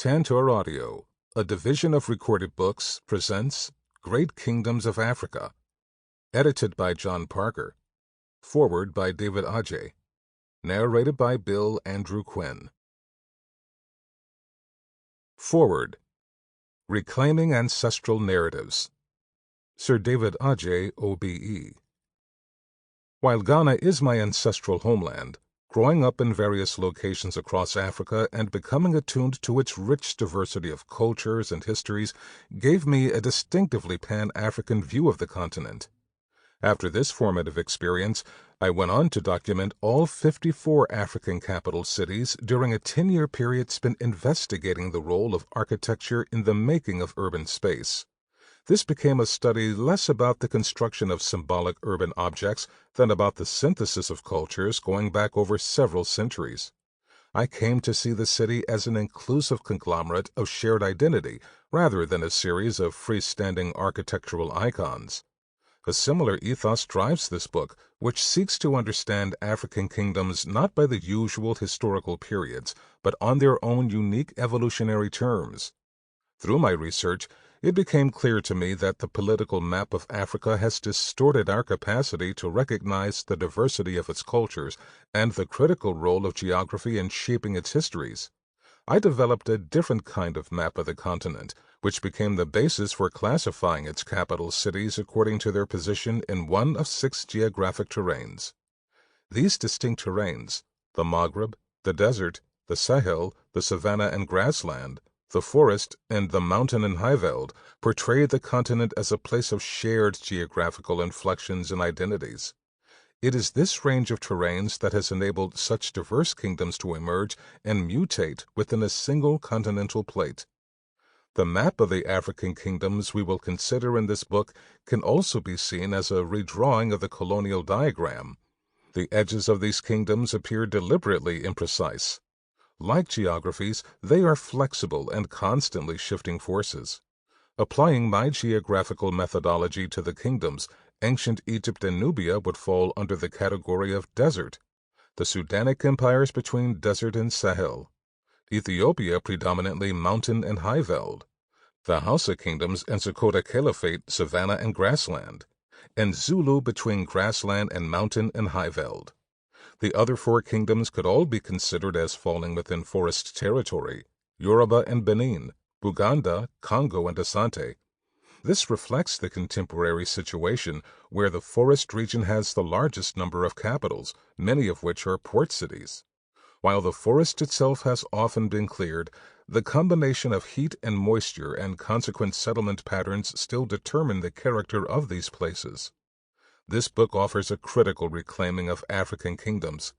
Tantor Audio, a division of Recorded Books, presents Great Kingdoms of Africa. Edited by John Parker. Foreword by David Ajay. Narrated by Bill Andrew Quinn. Foreword. Reclaiming Ancestral Narratives. Sir David Ajay, OBE. While Ghana is my ancestral homeland, growing up in various locations across Africa and becoming attuned to its rich diversity of cultures and histories gave me a distinctively Pan-African view of the continent. After this formative experience, I went on to document all 54 African capital cities during a 10-year period spent investigating the role of architecture in the making of urban space. This became a study less about the construction of symbolic urban objects than about the synthesis of cultures going back over several centuries. I came to see the city as an inclusive conglomerate of shared identity rather than a series of freestanding architectural icons. A similar ethos drives this book, which seeks to understand African kingdoms not by the usual historical periods, but on their own unique evolutionary terms. Through my research, it became clear to me that the political map of Africa has distorted our capacity to recognize the diversity of its cultures and the critical role of geography in shaping its histories. I developed a different kind of map of the continent, which became the basis for classifying its capital cities according to their position in one of 6 geographic terrains. These distinct terrains, the Maghreb, the desert, the Sahel, the savanna and grassland, the forest, and the mountain and highveld, portray the continent as a place of shared geographical inflections and identities. It is this range of terrains that has enabled such diverse kingdoms to emerge and mutate within a single continental plate. The map of the African kingdoms we will consider in this book can also be seen as a redrawing of the colonial diagram. The edges of these kingdoms appear deliberately imprecise. Like geographies, they are flexible and constantly shifting forces. Applying my geographical methodology to the kingdoms, ancient Egypt and Nubia would fall under the category of desert, the Sudanic empires between desert and Sahel, Ethiopia predominantly mountain and highveld, the Hausa kingdoms and Sakota Caliphate savanna and grassland, and Zulu between grassland and mountain and highveld. The other 4 kingdoms could all be considered as falling within forest territory: Yoruba and Benin, Buganda, Congo, and Asante. This reflects the contemporary situation where the forest region has the largest number of capitals, many of which are port cities. While the forest itself has often been cleared, the combination of heat and moisture and consequent settlement patterns still determine the character of these places. This book offers a critical reclaiming of African kingdoms.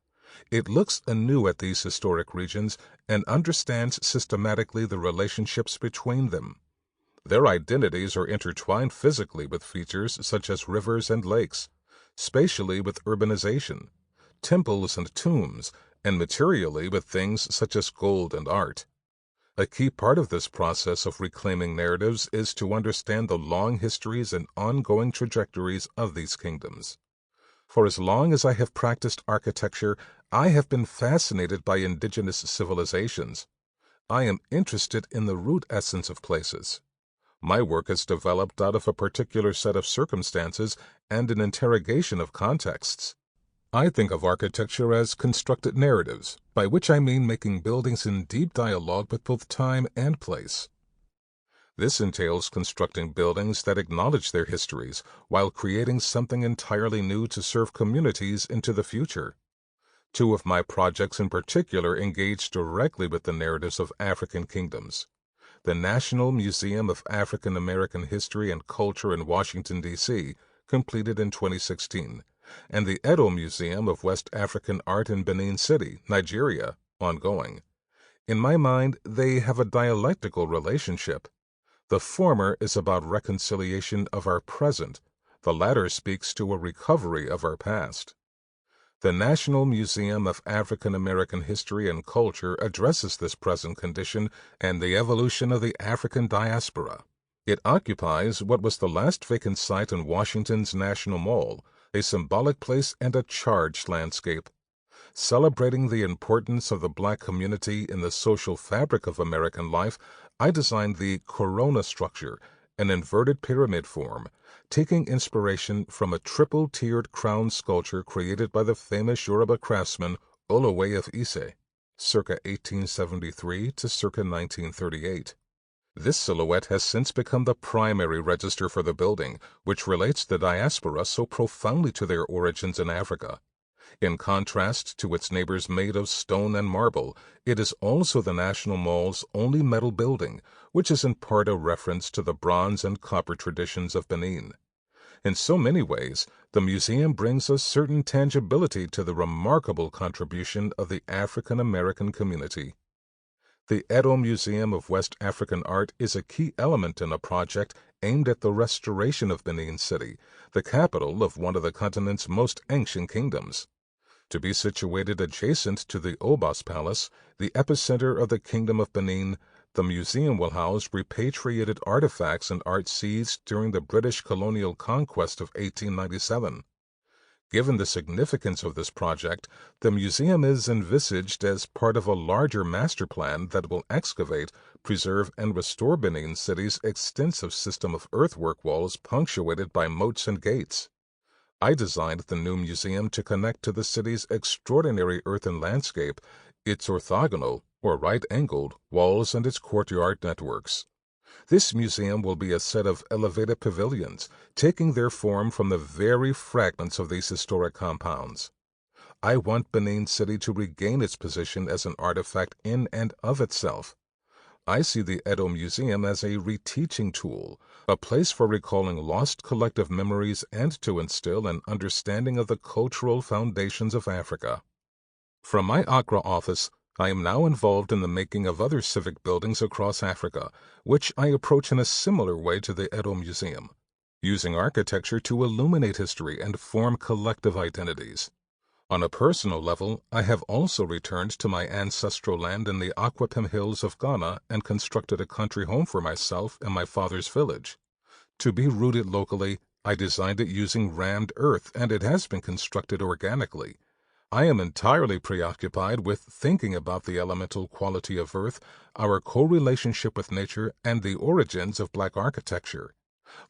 It looks anew at these historic regions and understands systematically the relationships between them. Their identities are intertwined physically with features such as rivers and lakes, spatially with urbanization, temples and tombs, and materially with things such as gold and art. A key part of this process of reclaiming narratives is to understand the long histories and ongoing trajectories of these kingdoms. For as long as I have practiced architecture, I have been fascinated by indigenous civilizations. I am interested in the root essence of places. My work is developed out of a particular set of circumstances and an interrogation of contexts. I think of architecture as constructed narratives, by which I mean making buildings in deep dialogue with both time and place. This entails constructing buildings that acknowledge their histories while creating something entirely new to serve communities into the future. 2 of my projects in particular engage directly with the narratives of African kingdoms: the National Museum of African American History and Culture in Washington, D.C., completed in 2016, and the Edo Museum of West African Art in Benin City, Nigeria, ongoing. In my mind, they have a dialectical relationship. The former is about reconciliation of our present. The latter speaks to a recovery of our past. The National Museum of African American History and Culture addresses this present condition and the evolution of the African diaspora. It occupies what was the last vacant site in Washington's National Mall, a symbolic place and a charged landscape. Celebrating the importance of the Black community in the social fabric of American life, I designed the corona structure, an inverted pyramid form, taking inspiration from a triple-tiered crown sculpture created by the famous Yoruba craftsman Olowe of Ise, circa 1873 to circa 1938. This silhouette has since become the primary register for the building, which relates the diaspora so profoundly to their origins in Africa. In contrast to its neighbors made of stone and marble, it is also the National Mall's only metal building, which is in part a reference to the bronze and copper traditions of Benin. In so many ways, the museum brings a certain tangibility to the remarkable contribution of the African American community. The Edo Museum of West African Art is a key element in a project aimed at the restoration of Benin City, the capital of one of the continent's most ancient kingdoms. To be situated adjacent to the Obas Palace, the epicenter of the Kingdom of Benin, the museum will house repatriated artifacts and art seized during the British colonial conquest of 1897. Given the significance of this project, the museum is envisaged as part of a larger master plan that will excavate, preserve, and restore Benin City's extensive system of earthwork walls punctuated by moats and gates. I designed the new museum to connect to the city's extraordinary earthen landscape, its orthogonal, or right-angled, walls and its courtyard networks. This museum will be a set of elevated pavilions, taking their form from the very fragments of these historic compounds. I want Benin City to regain its position as an artifact in and of itself. I see the Edo Museum as a reteaching tool, a place for recalling lost collective memories and to instill an understanding of the cultural foundations of Africa. From my Accra office, I am now involved in the making of other civic buildings across Africa, which I approach in a similar way to the Edo Museum, using architecture to illuminate history and form collective identities. On a personal level, I have also returned to my ancestral land in the Aquapem Hills of Ghana and constructed a country home for myself and my father's village. To be rooted locally, I designed it using rammed earth, and it has been constructed organically. I am entirely preoccupied with thinking about the elemental quality of earth, our co-relationship with nature, and the origins of Black architecture.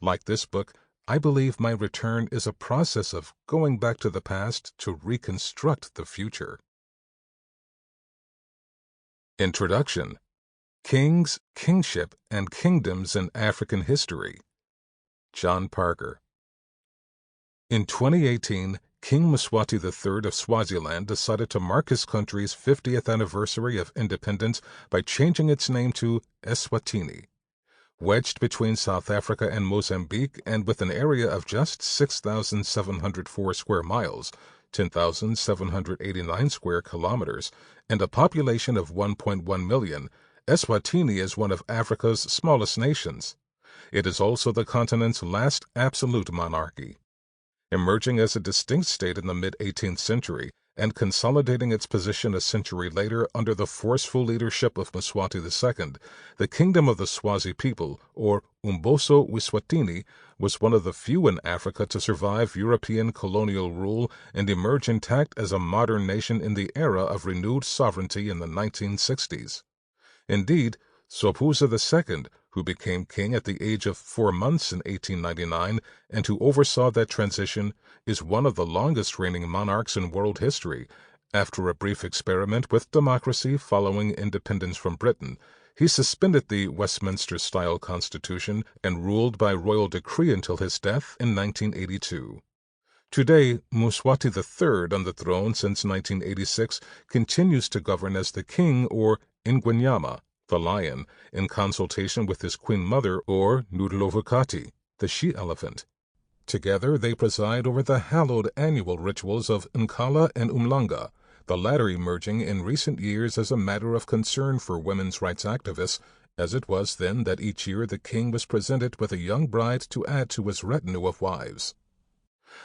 Like this book, I believe my return is a process of going back to the past to reconstruct the future. Introduction: Kings, Kingship, and Kingdoms in African History. John Parker. In 2018, King Mswati III of Swaziland decided to mark his country's 50th anniversary of independence by changing its name to Eswatini. Wedged between South Africa and Mozambique and with an area of just 6,704 square miles, 10,789 square kilometers, and a population of 1.1 million, Eswatini is one of Africa's smallest nations. It is also the continent's last absolute monarchy. Emerging as a distinct state in the mid-18th century and consolidating its position a century later under the forceful leadership of Mswati II, the Kingdom of the Swazi people, or Umboso Wiswatini, was one of the few in Africa to survive European colonial rule and emerge intact as a modern nation in the era of renewed sovereignty in the 1960s. Indeed, Sobhuza II, who became king at the age of 4 months in 1899 and who oversaw that transition, is one of the longest reigning monarchs in world history. After a brief experiment with democracy following independence from Britain, he suspended the Westminster-style constitution and ruled by royal decree until his death in 1982. Today, Mswati III, on the throne since 1986, continues to govern as the king, or Ingwenyama, the lion, in consultation with his queen mother, or Ndlovukati, the she-elephant. Together they preside over the hallowed annual rituals of Nkala and Umlanga, the latter emerging in recent years as a matter of concern for women's rights activists, as it was then that each year the king was presented with a young bride to add to his retinue of wives.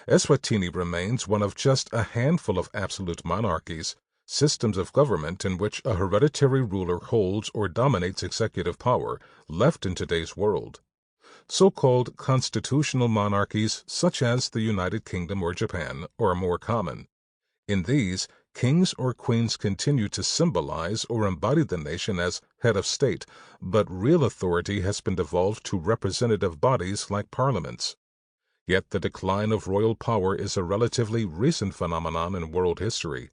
Eswatini remains one of just a handful of absolute monarchies, systems of government in which a hereditary ruler holds or dominates executive power, left in today's world. So-called constitutional monarchies, such as the United Kingdom or Japan, are more common. In these, Kings or queens continue to symbolize or embody the nation as head of state, but real authority has been devolved to representative bodies like parliaments. Yet the decline of royal power is a relatively recent phenomenon in world history.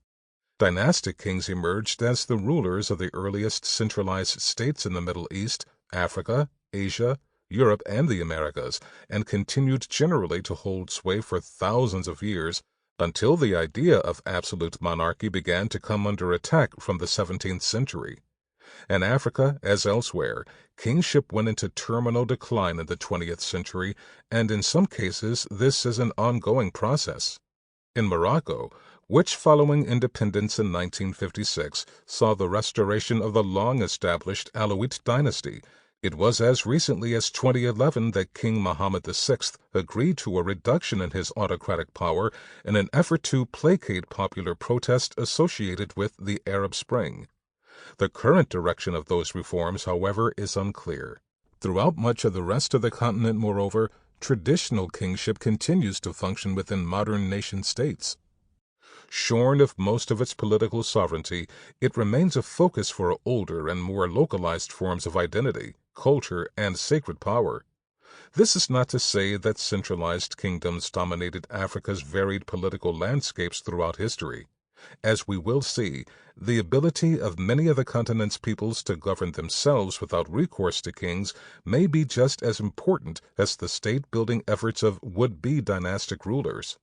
Dynastic kings emerged as the rulers of the earliest centralized states in the Middle East, Africa, Asia, Europe, and the Americas, and continued generally to hold sway for thousands of years until the idea of absolute monarchy began to come under attack from the 17th century. In Africa, as elsewhere, kingship went into terminal decline in the 20th century, and in some cases this is an ongoing process. In Morocco, which following independence in 1956 saw the restoration of the long-established Alawite dynasty, it was as recently as 2011 that King Mohammed VI agreed to a reduction in his autocratic power in an effort to placate popular protest associated with the Arab Spring. The current direction of those reforms, however, is unclear. Throughout much of the rest of the continent, moreover, traditional kingship continues to function within modern nation-states. Shorn of most of its political sovereignty, it remains a focus for older and more localized forms of identity, culture, and sacred power. This is not to say that centralized kingdoms dominated Africa's varied political landscapes throughout history. As we will see, the ability of many of the continent's peoples to govern themselves without recourse to kings may be just as important as the state-building efforts of would-be dynastic rulers.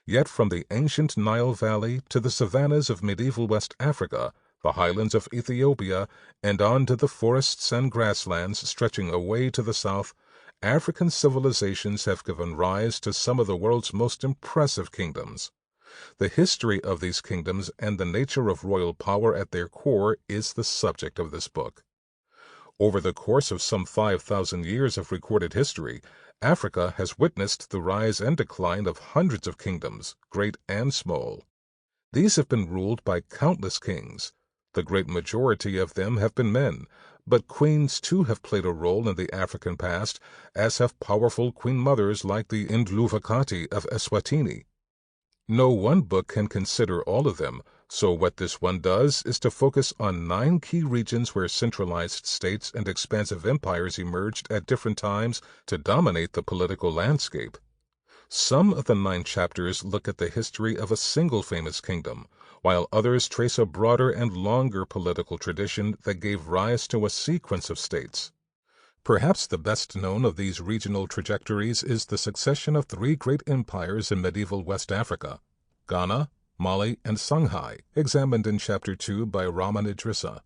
Yet from the ancient Nile Valley to the savannas of medieval West Africa, the highlands of Ethiopia, and on to the forests and grasslands stretching away to the south, African civilizations have given rise to some of the world's most impressive kingdoms. The history of these kingdoms and the nature of royal power at their core is the subject of this book. Over the course of some 5,000 years of recorded history, Africa has witnessed the rise and decline of hundreds of kingdoms, great and small. These have been ruled by countless kings. The great majority of them have been men, but queens too have played a role in the African past, as have powerful queen mothers like the Ndluvakati of Eswatini. No one book can consider all of them, so what this one does is to focus on 9 key regions where centralized states and expansive empires emerged at different times to dominate the political landscape. Some of the 9 chapters look at the history of a single famous kingdom, while others trace a broader and longer political tradition that gave rise to a sequence of states. Perhaps the best known of these regional trajectories is the succession of 3 great empires in medieval West Africa, Ghana, Mali, and Songhai, examined in Chapter 2 by Rahman Idrissa.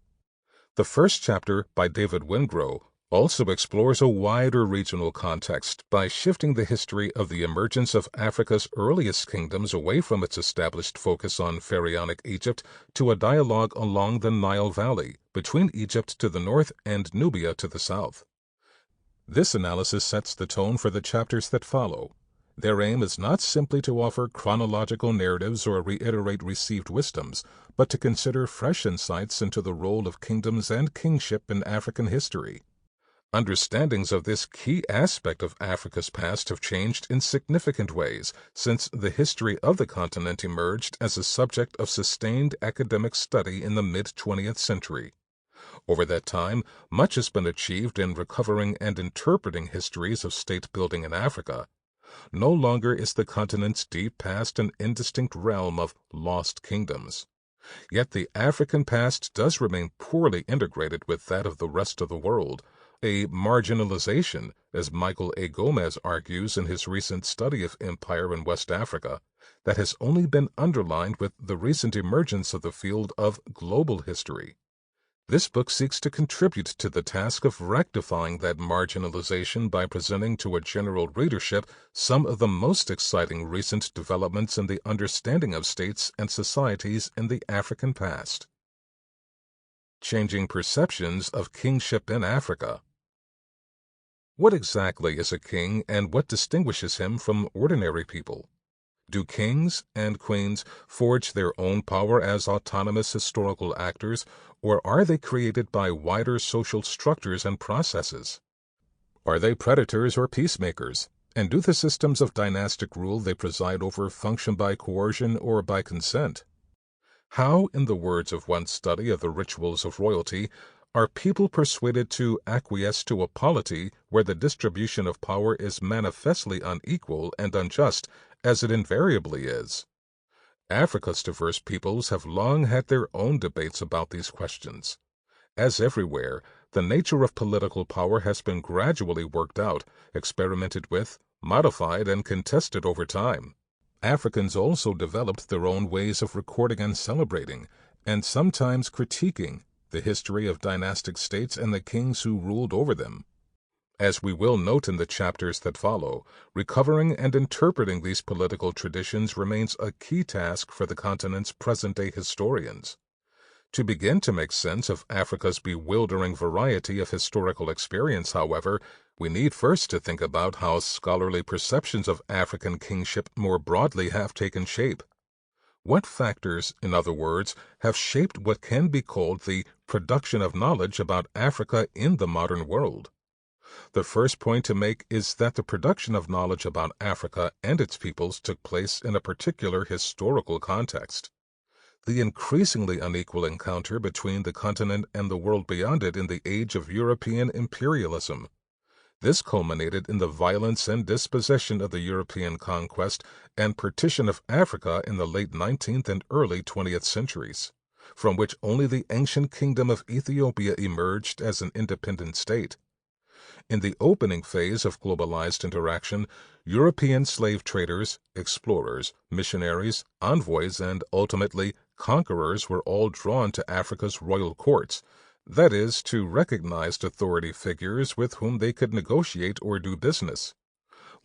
The first chapter, by David Wingrove, also explores a wider regional context by shifting the history of the emergence of Africa's earliest kingdoms away from its established focus on pharaonic Egypt to a dialogue along the Nile Valley, between Egypt to the north and Nubia to the south. This analysis sets the tone for the chapters that follow. Their aim is not simply to offer chronological narratives or reiterate received wisdoms, but to consider fresh insights into the role of kingdoms and kingship in African history. Understandings of this key aspect of Africa's past have changed in significant ways since the history of the continent emerged as a subject of sustained academic study in the mid-20th century. Over that time, much has been achieved in recovering and interpreting histories of state-building in Africa. No longer is the continent's deep past an indistinct realm of lost kingdoms. Yet the African past does remain poorly integrated with that of the rest of the world, a marginalization, as Michael A. Gomez argues in his recent study of empire in West Africa, that has only been underlined with the recent emergence of the field of global history. This book seeks to contribute to the task of rectifying that marginalization by presenting to a general readership some of the most exciting recent developments in the understanding of states and societies in the African past. Changing perceptions of kingship in Africa. What exactly is a king and what distinguishes him from ordinary people? Do kings and queens forge their own power as autonomous historical actors, or are they created by wider social structures and processes? Are they predators or peacemakers? And do the systems of dynastic rule they preside over function by coercion or by consent? How, in the words of one study of the rituals of royalty, are people persuaded to acquiesce to a polity where the distribution of power is manifestly unequal and unjust, as it invariably is? Africa's diverse peoples have long had their own debates about these questions. As everywhere, the nature of political power has been gradually worked out, experimented with, modified, and contested over time. Africans also developed their own ways of recording and celebrating, and sometimes critiquing, the history of dynastic states and the kings who ruled over them. As we will note in the chapters that follow, recovering and interpreting these political traditions remains a key task for the continent's present-day historians. To begin to make sense of Africa's bewildering variety of historical experience, however, we need first to think about how scholarly perceptions of African kingship more broadly have taken shape. What factors, in other words, have shaped what can be called the production of knowledge about Africa in the modern world? The first point to make is that the production of knowledge about Africa and its peoples took place in a particular historical context. The increasingly unequal encounter between the continent and the world beyond it in the age of European imperialism. This culminated in the violence and dispossession of the European conquest and partition of Africa in the late 19th and early 20th centuries, from which only the ancient kingdom of Ethiopia emerged as an independent state. In the opening phase of globalized interaction, European slave traders, explorers, missionaries, envoys, and ultimately conquerors were all drawn to Africa's royal courts, that is, to recognized authority figures with whom they could negotiate or do business.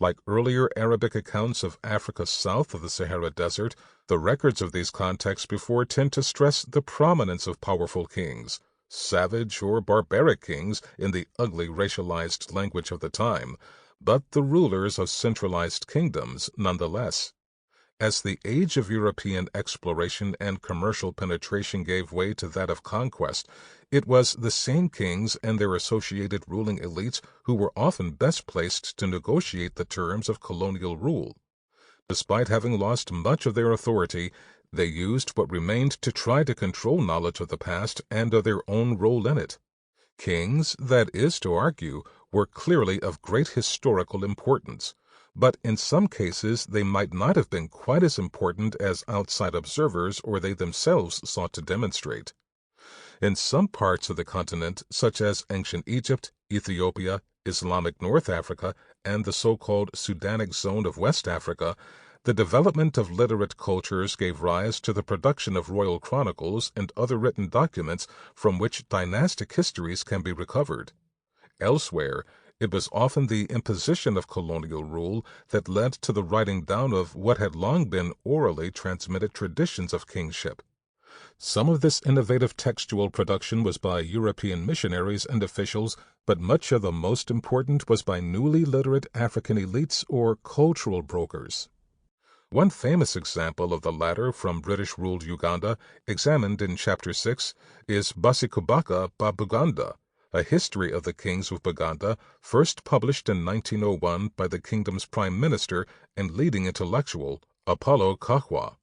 Like earlier Arabic accounts of Africa south of the Sahara Desert, the records of these contexts before tend to stress the prominence of powerful kings, savage or barbaric kings in the ugly racialized language of the time, but the rulers of centralized kingdoms nonetheless. As the age of European exploration and commercial penetration gave way to that of conquest, it was the same kings and their associated ruling elites who were often best placed to negotiate the terms of colonial rule. Despite having lost much of their authority, they used what remained to try to control knowledge of the past and of their own role in it. Kings, that is to argue, were clearly of great historical importance, but in some cases they might not have been quite as important as outside observers or they themselves sought to demonstrate. In some parts of the continent, such as ancient Egypt, Ethiopia, Islamic North Africa, and the so-called Sudanic zone of West Africa, the development of literate cultures gave rise to the production of royal chronicles and other written documents from which dynastic histories can be recovered. Elsewhere, it was often the imposition of colonial rule that led to the writing down of what had long been orally transmitted traditions of kingship. Some of this innovative textual production was by European missionaries and officials, but much of the most important was by newly literate African elites or cultural brokers. One famous example of the latter from British-ruled Uganda, examined in Chapter 6, is Basikubaka ba Buganda, a history of the kings of Buganda, first published in 1901 by the kingdom's prime minister and leading intellectual, Apollo Kahwa.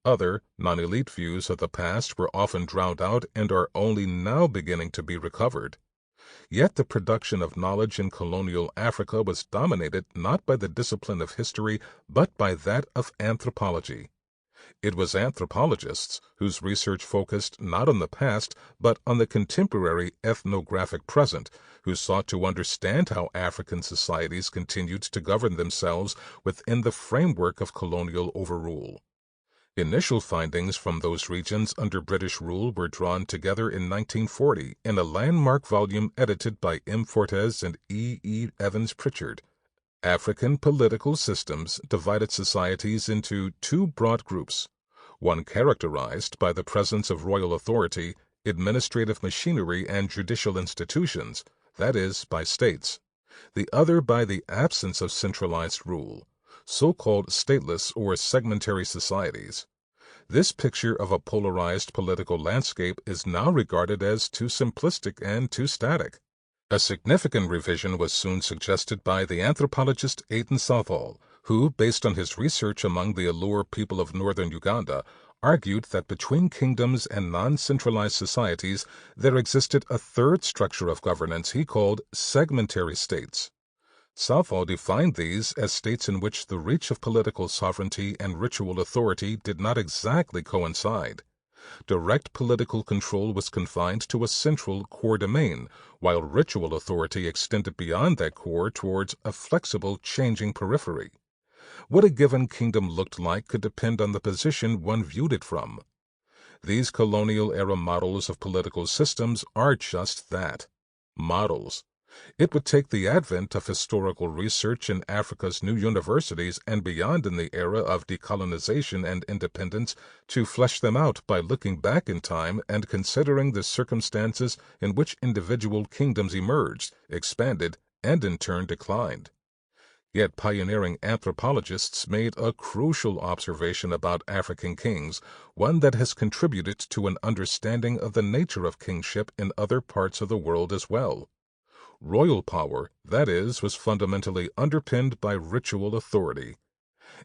Other, non-elite views of the past were often drowned out and are only now beginning to be recovered. Yet the production of knowledge in colonial Africa was dominated not by the discipline of history, but by that of anthropology. It was anthropologists whose research focused not on the past, but on the contemporary ethnographic present, who sought to understand how African societies continued to govern themselves within the framework of colonial overrule. Initial findings from those regions under British rule were drawn together in 1940 in a landmark volume edited by M. Fortes and E. E. Evans Pritchard. African political systems divided societies into two broad groups, one characterized by the presence of royal authority, administrative machinery, and judicial institutions, that is, by states, the other by the absence of centralized rule, so-called stateless or segmentary societies. This picture of a polarized political landscape is now regarded as too simplistic and too static. A significant revision was soon suggested by the anthropologist Aidan Southall, who, based on his research among the Alur people of northern Uganda, argued that between kingdoms and non-centralized societies there existed a third structure of governance he called segmentary states. Southall defined these as states in which the reach of political sovereignty and ritual authority did not exactly coincide. Direct political control was confined to a central core domain, while ritual authority extended beyond that core towards a flexible, changing periphery. What a given kingdom looked like could depend on the position one viewed it from. These colonial-era models of political systems are just that, models. It would take the advent of historical research in Africa's new universities and beyond in the era of decolonization and independence to flesh them out by looking back in time and considering the circumstances in which individual kingdoms emerged, expanded, and in turn declined. Yet pioneering anthropologists made a crucial observation about African kings, one that has contributed to an understanding of the nature of kingship in other parts of the world as well. Royal power, that is, was fundamentally underpinned by ritual authority.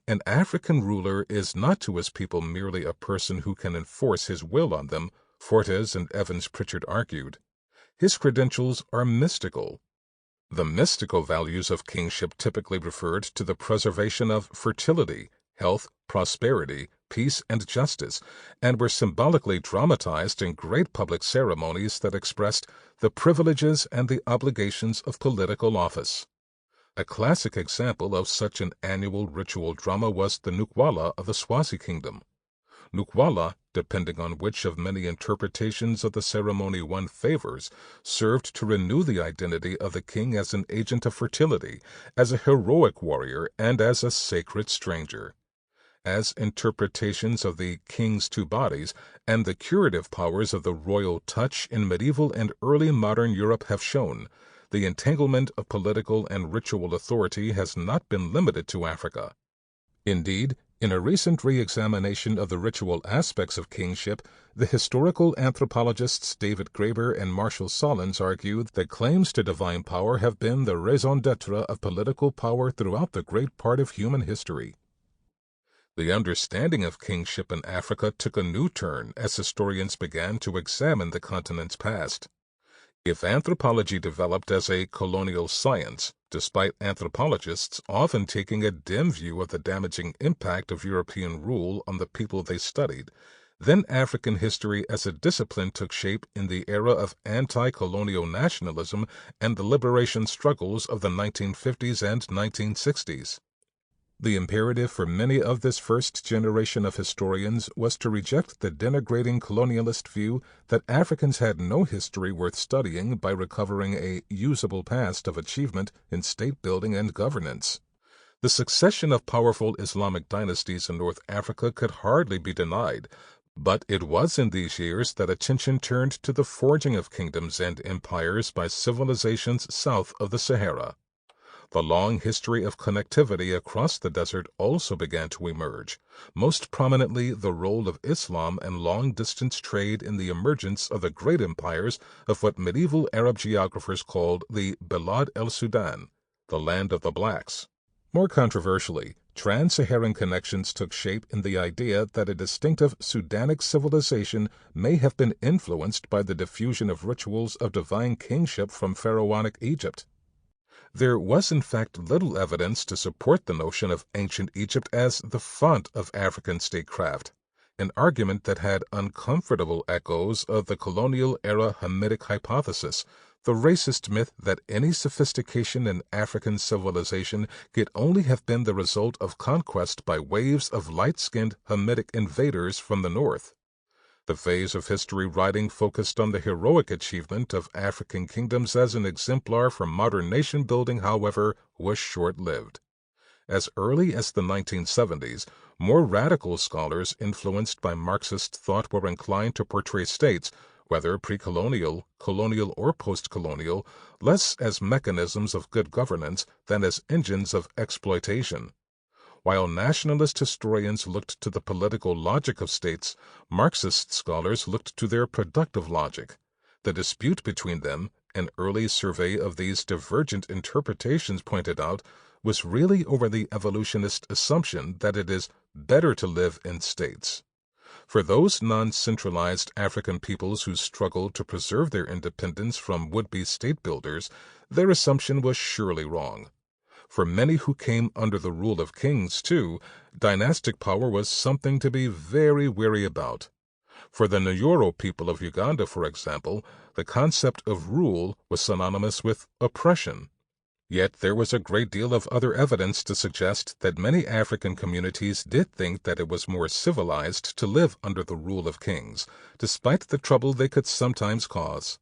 An African ruler is not to his people merely a person who can enforce his will on them, Fortes and Evans Pritchard argued. His credentials are mystical. The mystical values of kingship typically referred to the preservation of fertility, health, prosperity, peace, and justice, and were symbolically dramatized in great public ceremonies that expressed the privileges and the obligations of political office. A classic example of such an annual ritual drama was the Nukwala of the Swazi Kingdom. Nukwala, depending on which of many interpretations of the ceremony one favors, served to renew the identity of the king as an agent of fertility, as a heroic warrior, and as a sacred stranger. As interpretations of the king's two bodies and the curative powers of the royal touch in medieval and early modern Europe have shown, the entanglement of political and ritual authority has not been limited to Africa. Indeed, in a recent re-examination of the ritual aspects of kingship, the historical anthropologists David Graeber and Marshall Solins argued that claims to divine power have been the raison d'etre of political power throughout the great part of human history. The understanding of kingship in Africa took a new turn as historians began to examine the continent's past. If anthropology developed as a colonial science, despite anthropologists often taking a dim view of the damaging impact of European rule on the people they studied, then African history as a discipline took shape in the era of anti-colonial nationalism and the liberation struggles of the 1950s and 1960s. The imperative for many of this first generation of historians was to reject the denigrating colonialist view that Africans had no history worth studying by recovering a usable past of achievement in state-building and governance. The succession of powerful Islamic dynasties in North Africa could hardly be denied, but it was in these years that attention turned to the forging of kingdoms and empires by civilizations south of the Sahara. The long history of connectivity across the desert also began to emerge, most prominently the role of Islam and long-distance trade in the emergence of the great empires of what medieval Arab geographers called the Bilad el-Sudan, the land of the blacks. More controversially, trans-Saharan connections took shape in the idea that a distinctive Sudanic civilization may have been influenced by the diffusion of rituals of divine kingship from pharaonic Egypt. There was in fact little evidence to support the notion of ancient Egypt as the font of African statecraft, an argument that had uncomfortable echoes of the colonial-era Hamitic hypothesis, the racist myth that any sophistication in African civilization could only have been the result of conquest by waves of light-skinned Hamitic invaders from the north. The phase of history writing focused on the heroic achievement of African kingdoms as an exemplar for modern nation-building, however, was short-lived. As early as the 1970s, more radical scholars influenced by Marxist thought were inclined to portray states, whether pre-colonial, colonial, or post-colonial, less as mechanisms of good governance than as engines of exploitation. While nationalist historians looked to the political logic of states, Marxist scholars looked to their productive logic. The dispute between them, an early survey of these divergent interpretations pointed out, was really over the evolutionist assumption that it is better to live in states. For those non-centralized African peoples who struggled to preserve their independence from would-be state builders, their assumption was surely wrong. For many who came under the rule of kings, too, dynastic power was something to be very wary about. For the Nyoro people of Uganda, for example, the concept of rule was synonymous with oppression. Yet there was a great deal of other evidence to suggest that many African communities did think that it was more civilized to live under the rule of kings, despite the trouble they could sometimes cause.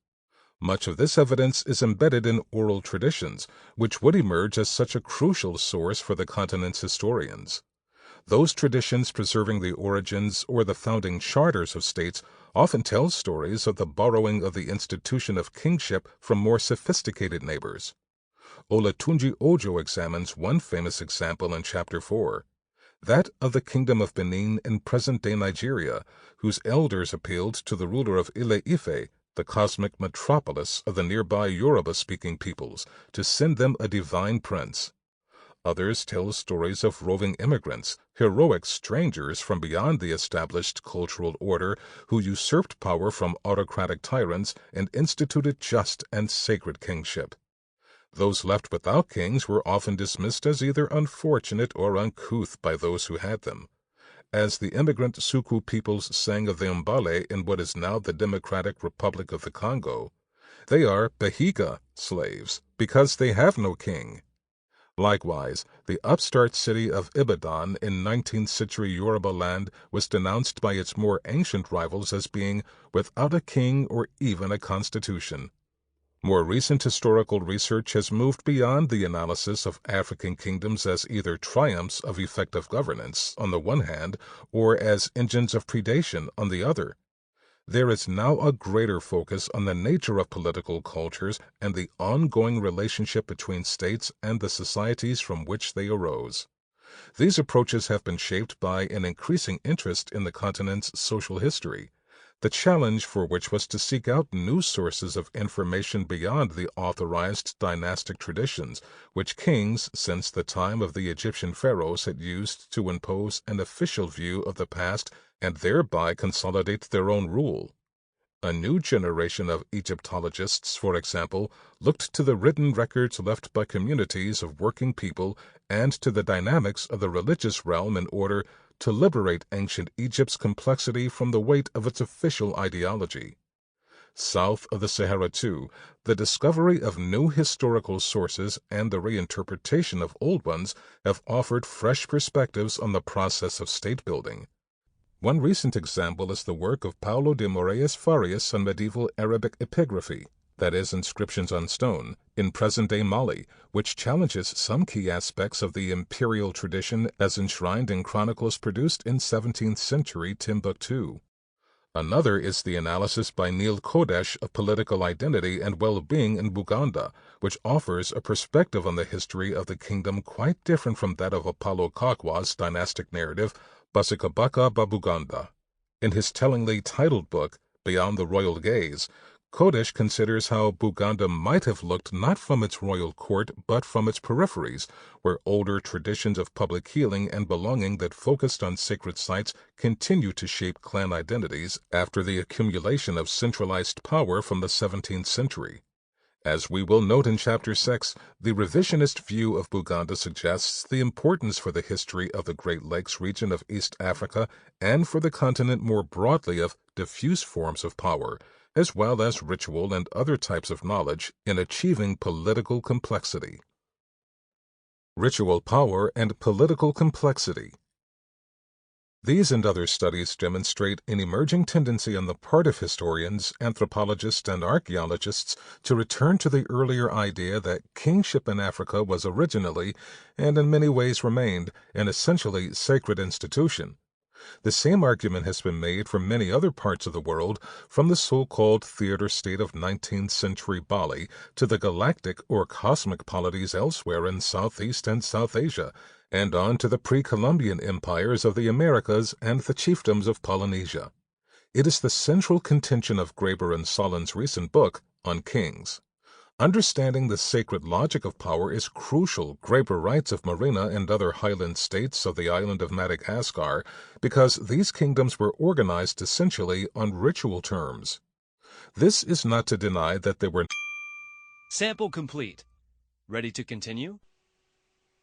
Much of this evidence is embedded in oral traditions, which would emerge as such a crucial source for the continent's historians. Those traditions preserving the origins or the founding charters of states often tell stories of the borrowing of the institution of kingship from more sophisticated neighbors. Olatunji Ojo examines one famous example in Chapter 4, that of the Kingdom of Benin in present-day Nigeria, whose elders appealed to the ruler of Ile-Ife, the cosmic metropolis of the nearby Yoruba-speaking peoples, to send them a divine prince. Others tell stories of roving immigrants, heroic strangers from beyond the established cultural order who usurped power from autocratic tyrants and instituted just and sacred kingship. Those left without kings were often dismissed as either unfortunate or uncouth by those who had them. As the immigrant Suku peoples sang of the Mbale in what is now the Democratic Republic of the Congo, they are Behiga slaves because they have no king. Likewise, the upstart city of Ibadan in 19th century Yoruba land was denounced by its more ancient rivals as being without a king or even a constitution. More recent historical research has moved beyond the analysis of African kingdoms as either triumphs of effective governance on the one hand or as engines of predation on the other. There is now a greater focus on the nature of political cultures and the ongoing relationship between states and the societies from which they arose. These approaches have been shaped by an increasing interest in the continent's social history, the challenge for which was to seek out new sources of information beyond the authorized dynastic traditions which kings since the time of the Egyptian pharaohs had used to impose an official view of the past and thereby consolidate their own rule. A new generation of Egyptologists, for example, looked to the written records left by communities of working people and to the dynamics of the religious realm in order to liberate ancient Egypt's complexity from the weight of its official ideology. South of the Sahara, too, the discovery of new historical sources and the reinterpretation of old ones have offered fresh perspectives on the process of state building. One recent example is the work of Paulo de Moraes Farias on medieval Arabic epigraphy, that is, inscriptions on stone, in present-day Mali, which challenges some key aspects of the imperial tradition as enshrined in chronicles produced in 17th century Timbuktu. Another is the analysis by Neil Kodesh of political identity and well-being in Buganda, which offers a perspective on the history of the kingdom quite different from that of Apollo Kakwa's dynastic narrative, Basikabaka Babuganda. In his tellingly titled book, Beyond the Royal Gaze, Kodesh considers how Buganda might have looked not from its royal court but from its peripheries, where older traditions of public healing and belonging that focused on sacred sites continue to shape clan identities after the accumulation of centralized power from the 17th century. As we will note in Chapter 6, the revisionist view of Buganda suggests the importance for the history of the Great Lakes region of East Africa and for the continent more broadly of diffuse forms of power, as well as ritual and other types of knowledge in achieving political complexity. Ritual power and political complexity. These and other studies demonstrate an emerging tendency on the part of historians, anthropologists, and archaeologists to return to the earlier idea that kingship in Africa was originally, and in many ways remained, an essentially sacred institution. The same argument has been made for many other parts of the world, from the so-called theater state of 19th century Bali to the galactic or cosmic polities elsewhere in Southeast and South Asia, and on to the pre-Columbian empires of the Americas and the chiefdoms of Polynesia. It is the central contention of Graeber and Solon's recent book on kings. Understanding the sacred logic of power is crucial, Graeber writes of Marina and other highland states of the island of Madagascar, because these kingdoms were organized essentially on ritual terms. This is not to deny that they were. Sample complete. Ready to continue?